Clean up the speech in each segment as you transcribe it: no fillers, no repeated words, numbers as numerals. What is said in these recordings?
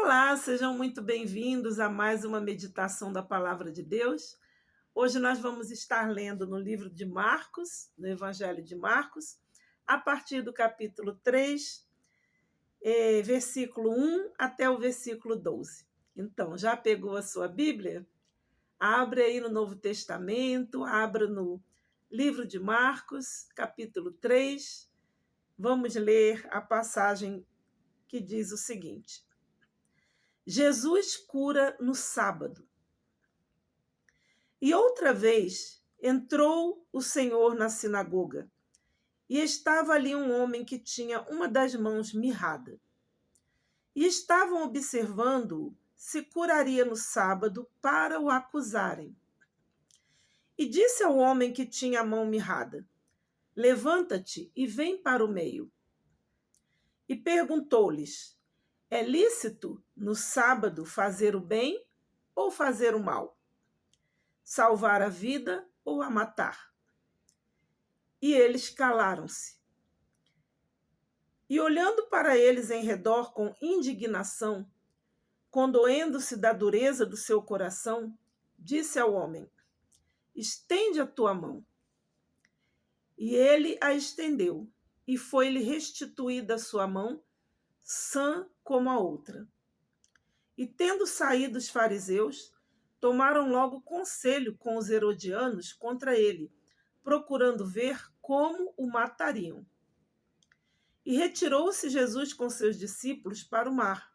Olá, sejam muito bem-vindos a mais uma meditação da Palavra de Deus. Hoje nós vamos estar lendo no livro de Marcos, no Evangelho de Marcos, a partir do capítulo 3, versículo 1 até o versículo 12. Então, já pegou a sua Bíblia? Abre aí no Novo Testamento, abra no livro de Marcos, capítulo 3. Vamos ler a passagem que diz o seguinte: Jesus cura no sábado. E outra vez entrou o Senhor na sinagoga, e estava ali um homem que tinha uma das mãos mirrada. E estavam observando-o se curaria no sábado para o acusarem. E disse ao homem que tinha a mão mirrada: Levanta-te e vem para o meio. E perguntou-lhes: É lícito no sábado fazer o bem ou fazer o mal? Salvar a vida ou a matar? E eles calaram-se. E olhando para eles em redor com indignação, condoendo-se da dureza do seu coração, disse ao homem: Estende a tua mão. E ele a estendeu, e foi-lhe restituída a sua mão, sã como a outra. E tendo saído os fariseus, tomaram logo conselho com os herodianos contra ele, procurando ver como o matariam. E retirou-se Jesus com seus discípulos para o mar,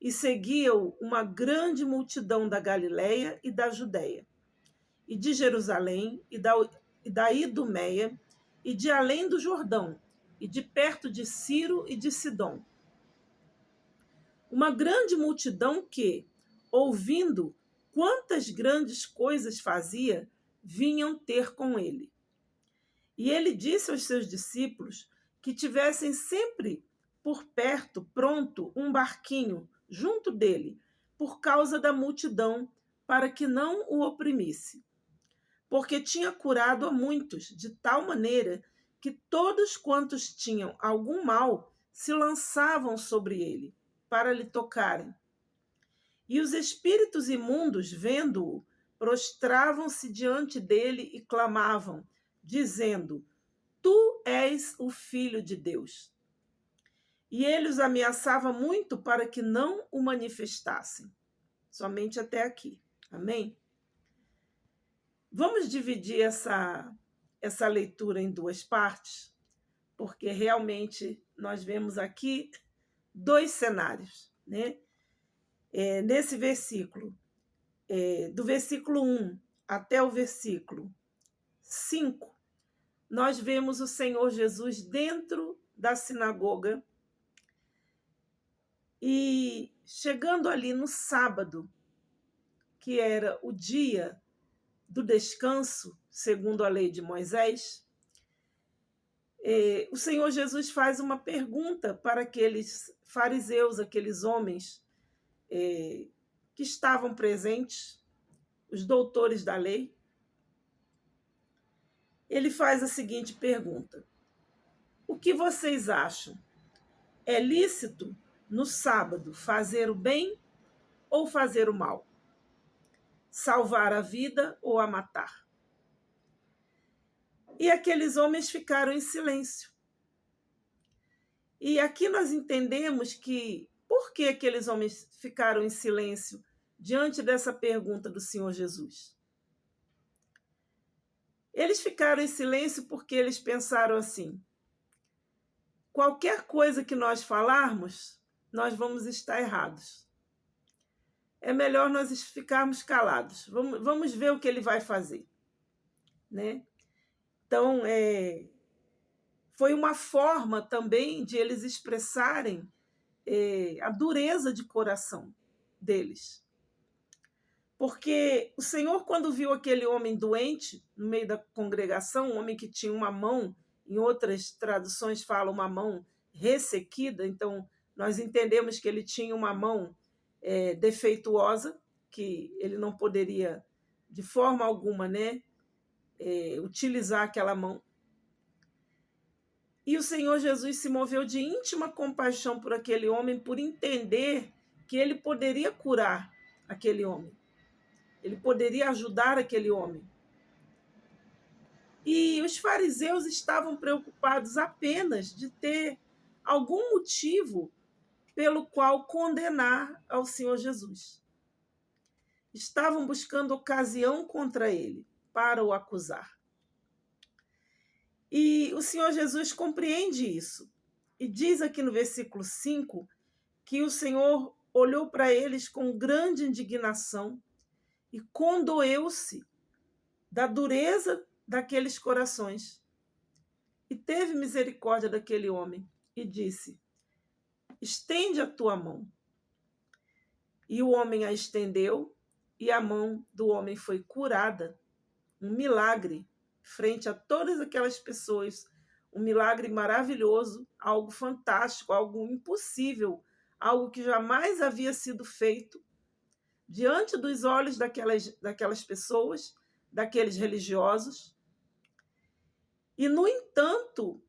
e seguia-o uma grande multidão da Galiléia e da Judéia, e de Jerusalém, e da Idumeia, e de além do Jordão, e de perto de Ciro e de Sidom. Uma grande multidão que, ouvindo quantas grandes coisas fazia, vinham ter com ele. E ele disse aos seus discípulos que tivessem sempre por perto, pronto, um barquinho junto dele, por causa da multidão, para que não o oprimisse. Porque tinha curado a muitos, de tal maneira que todos quantos tinham algum mal se lançavam sobre ele, para lhe tocarem. E os espíritos imundos, vendo-o, prostravam-se diante dele e clamavam, dizendo: Tu és o Filho de Deus. E ele os ameaçava muito para que não o manifestassem. Somente até aqui. Amém? Vamos dividir essa leitura em duas partes, porque realmente nós vemos aqui dois cenários, né? Nesse versículo, do versículo 1 até o versículo 5, nós vemos o Senhor Jesus dentro da sinagoga e chegando ali no sábado, que era o dia do descanso, segundo a lei de Moisés, o Senhor Jesus faz uma pergunta para aqueles fariseus, aqueles homens que estavam presentes, os doutores da lei. Ele faz a seguinte pergunta: O que vocês acham? É lícito no sábado fazer o bem ou fazer o mal? Salvar a vida ou a matar? E aqueles homens ficaram em silêncio. E aqui nós entendemos que por que aqueles homens ficaram em silêncio diante dessa pergunta do Senhor Jesus? Eles ficaram em silêncio porque eles pensaram assim: qualquer coisa que nós falarmos, nós vamos estar errados. É melhor nós ficarmos calados. Vamos ver o que ele vai fazer, né? Então, foi uma forma também de eles expressarem a dureza de coração deles. Porque o Senhor, quando viu aquele homem doente no meio da congregação, um homem que tinha uma mão, em outras traduções fala uma mão ressequida, então nós entendemos que ele tinha uma mão defeituosa, que ele não poderia de forma alguma, né, utilizar aquela mão. E o Senhor Jesus se moveu de íntima compaixão por aquele homem, por entender que ele poderia curar aquele homem, ele poderia ajudar aquele homem. E os fariseus estavam preocupados apenas de ter algum motivo pelo qual condenar ao Senhor Jesus. Estavam buscando ocasião contra ele para o acusar. E o Senhor Jesus compreende isso. E diz aqui no versículo 5 que o Senhor olhou para eles com grande indignação e condoeu-se da dureza daqueles corações. E teve misericórdia daquele homem e disse: estende a tua mão. E o homem a estendeu, e a mão do homem foi curada. Um milagre frente a todas aquelas pessoas, um milagre maravilhoso, algo fantástico, algo impossível, algo que jamais havia sido feito diante dos olhos daquelas pessoas, daqueles religiosos. E, no entanto,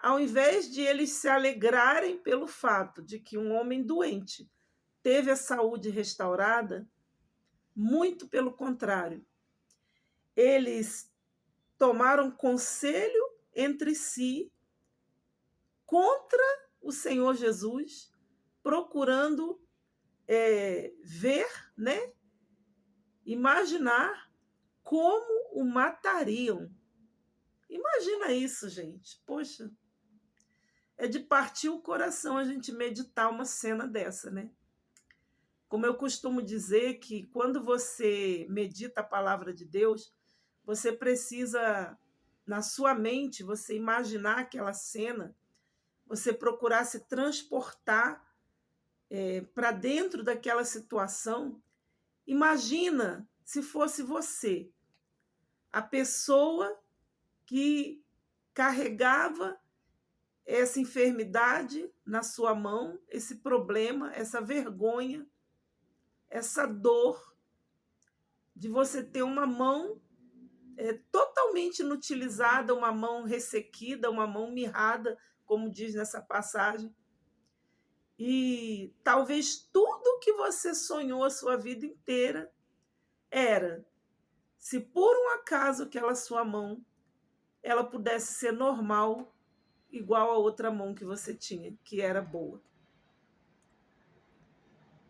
ao invés de eles se alegrarem pelo fato de que um homem doente teve a saúde restaurada, muito pelo contrário, eles tomaram conselho entre si contra o Senhor Jesus, procurando ver, né, imaginar como o matariam. Imagina isso, gente. Poxa, é de partir o coração a gente meditar uma cena dessa, né? Como eu costumo dizer, que quando você medita a palavra de Deus, você precisa, na sua mente, você imaginar aquela cena, você procurar se transportar para dentro daquela situação. Imagina se fosse você, a pessoa que carregava essa enfermidade na sua mão, esse problema, essa vergonha, essa dor de você ter uma mão totalmente inutilizada, uma mão ressequida, uma mão mirrada, como diz nessa passagem. E talvez tudo que você sonhou a sua vida inteira era, se por um acaso aquela sua mão ela pudesse ser normal, igual a outra mão que você tinha, que era boa.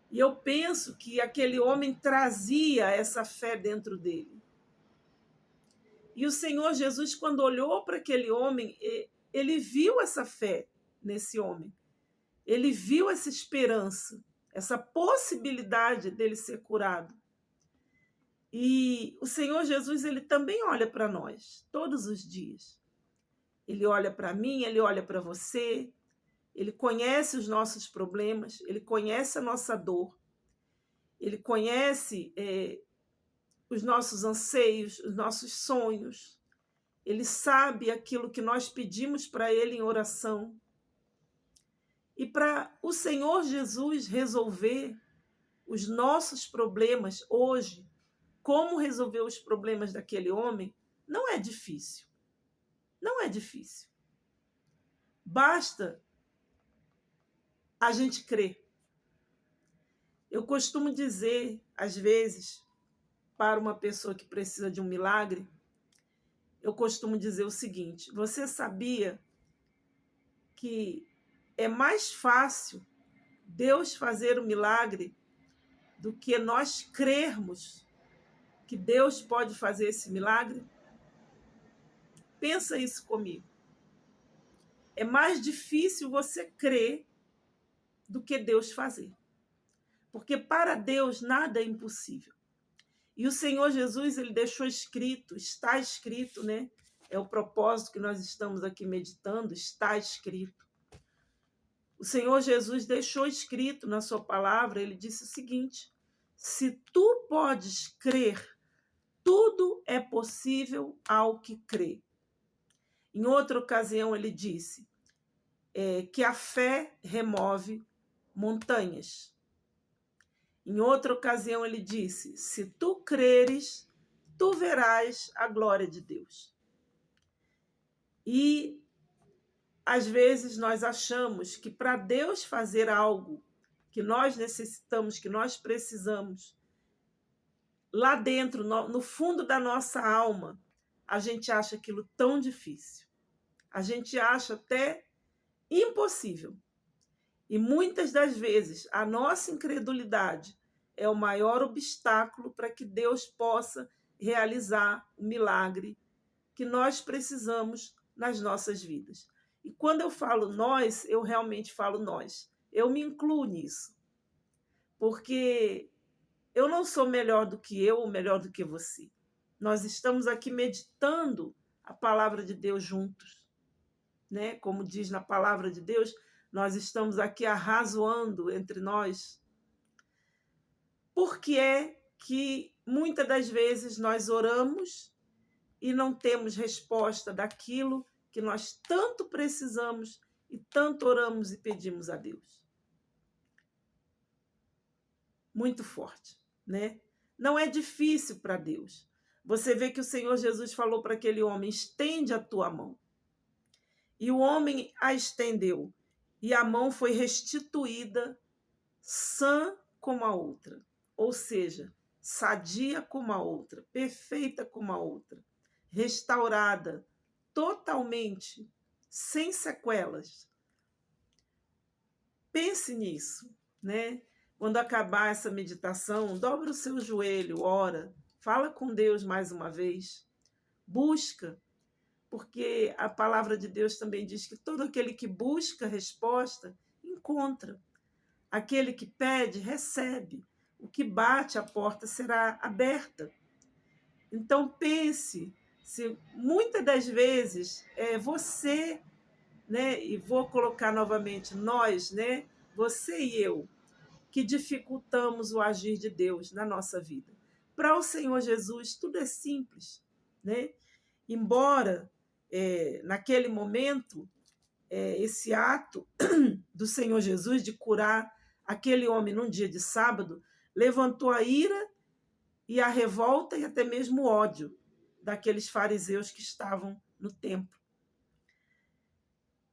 E eu penso que aquele homem trazia essa fé dentro dele. E o Senhor Jesus, quando olhou para aquele homem, ele viu essa fé nesse homem. Ele viu essa esperança, essa possibilidade dele ser curado. E o Senhor Jesus, ele também olha para nós, todos os dias. Ele olha para mim, ele olha para você, ele conhece os nossos problemas, ele conhece a nossa dor, ele conhece os nossos anseios, os nossos sonhos. Ele sabe aquilo que nós pedimos para ele em oração. E para o Senhor Jesus resolver os nossos problemas hoje, como resolver os problemas daquele homem, não é difícil. Não é difícil. Basta a gente crer. Eu costumo dizer, às vezes, para uma pessoa que precisa de um milagre, eu costumo dizer o seguinte: você sabia que é mais fácil Deus fazer o milagre do que nós crermos que Deus pode fazer esse milagre? Pensa isso comigo. É mais difícil você crer do que Deus fazer. Porque para Deus nada é impossível. E o Senhor Jesus, ele deixou escrito, está escrito, né? É o propósito que nós estamos aqui meditando, está escrito. O Senhor Jesus deixou escrito na sua palavra, ele disse o seguinte: se tu podes crer, tudo é possível ao que crê. Em outra ocasião, ele disse que a fé remove montanhas. Em outra ocasião, ele disse: se tu creres, tu verás a glória de Deus. E, às vezes, nós achamos que para Deus fazer algo que nós necessitamos, que nós precisamos, lá dentro, no fundo da nossa alma, a gente acha aquilo tão difícil. A gente acha até impossível. E muitas das vezes a nossa incredulidade é o maior obstáculo para que Deus possa realizar o milagre que nós precisamos nas nossas vidas. E quando eu falo nós, eu realmente falo nós. Eu me incluo nisso. Porque eu não sou melhor do que eu ou melhor do que você. Nós estamos aqui meditando a palavra de Deus juntos, né? Como diz na palavra de Deus, nós estamos aqui arrazoando entre nós. Por que é que muitas das vezes nós oramos e não temos resposta daquilo que nós tanto precisamos e tanto oramos e pedimos a Deus? Muito forte, né? Não é difícil para Deus. Você vê que o Senhor Jesus falou para aquele homem: estende a tua mão. E o homem a estendeu, e a mão foi restituída sã como a outra, ou seja, sadia como a outra, perfeita como a outra, restaurada totalmente, sem sequelas. Pense nisso, né? Quando acabar essa meditação, dobra o seu joelho, ora, fala com Deus mais uma vez, busca, porque a palavra de Deus também diz que todo aquele que busca resposta, encontra. Aquele que pede, recebe. O que bate, a porta será aberta. Então pense, se muitas das vezes é você, né, e vou colocar novamente nós, né, você e eu, que dificultamos o agir de Deus na nossa vida. Para o Senhor Jesus, tudo é simples, né? Embora, naquele momento, esse ato do Senhor Jesus de curar aquele homem num dia de sábado levantou a ira e a revolta e até mesmo o ódio daqueles fariseus que estavam no templo.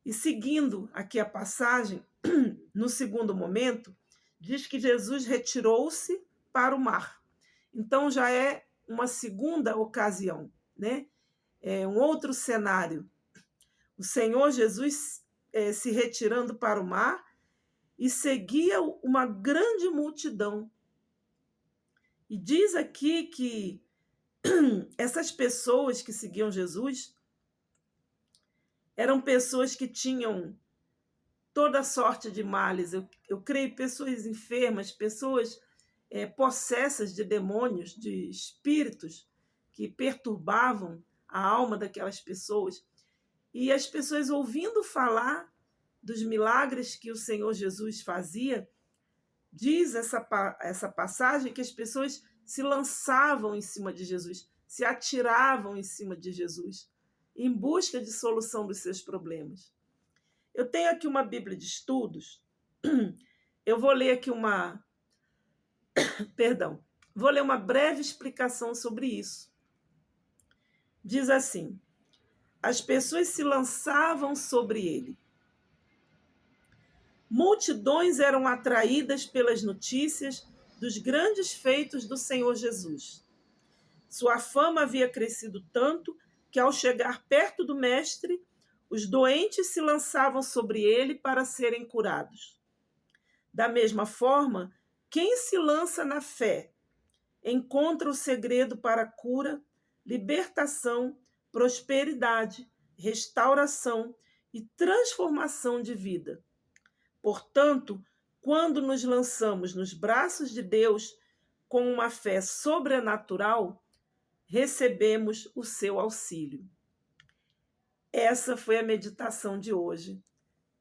E seguindo aqui a passagem, no segundo momento, diz que Jesus retirou-se para o mar. Então já é uma segunda ocasião, né? É um outro cenário. O Senhor Jesus se retirando para o mar e seguia uma grande multidão. E diz aqui que essas pessoas que seguiam Jesus eram pessoas que tinham toda sorte de males. Eu creio pessoas enfermas, pessoas possessas de demônios, de espíritos que perturbavam a alma daquelas pessoas. E as pessoas ouvindo falar dos milagres que o Senhor Jesus fazia, diz essa passagem que as pessoas se lançavam em cima de Jesus, se atiravam em cima de Jesus, em busca de solução dos seus problemas. Eu tenho aqui uma Bíblia de estudos, eu vou ler aqui vou ler uma breve explicação sobre isso. Diz assim: as pessoas se lançavam sobre ele. Multidões eram atraídas pelas notícias dos grandes feitos do Senhor Jesus. Sua fama havia crescido tanto que, ao chegar perto do Mestre, os doentes se lançavam sobre ele para serem curados. Da mesma forma, quem se lança na fé encontra o segredo para a cura, libertação, prosperidade, restauração e transformação de vida. Portanto, quando nos lançamos nos braços de Deus com uma fé sobrenatural, recebemos o seu auxílio. Essa foi a meditação de hoje.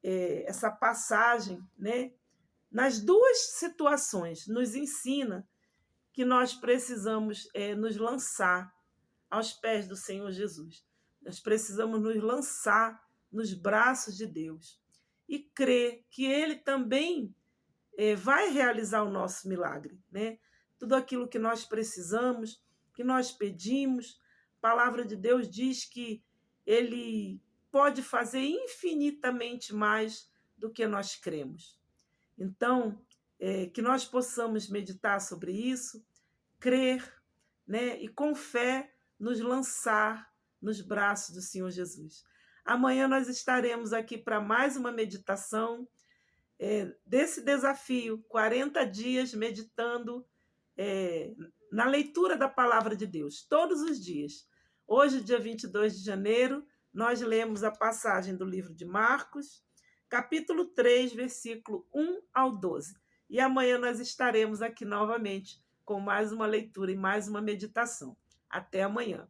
Essa passagem, né, nas duas situações, nos ensina que nós precisamos nos lançar aos pés do Senhor Jesus. Nós precisamos nos lançar nos braços de Deus e crer que Ele também vai realizar o nosso milagre, né? Tudo aquilo que nós precisamos, que nós pedimos, a palavra de Deus diz que Ele pode fazer infinitamente mais do que nós cremos. Então, que nós possamos meditar sobre isso, crer, né, e com fé nos lançar nos braços do Senhor Jesus. Amanhã nós estaremos aqui para mais uma meditação desse desafio, 40 dias meditando na leitura da palavra de Deus, todos os dias. Hoje, dia 22 de janeiro, nós lemos a passagem do livro de Marcos, capítulo 3, versículo 1 ao 12. E amanhã nós estaremos aqui novamente com mais uma leitura e mais uma meditação. Até amanhã.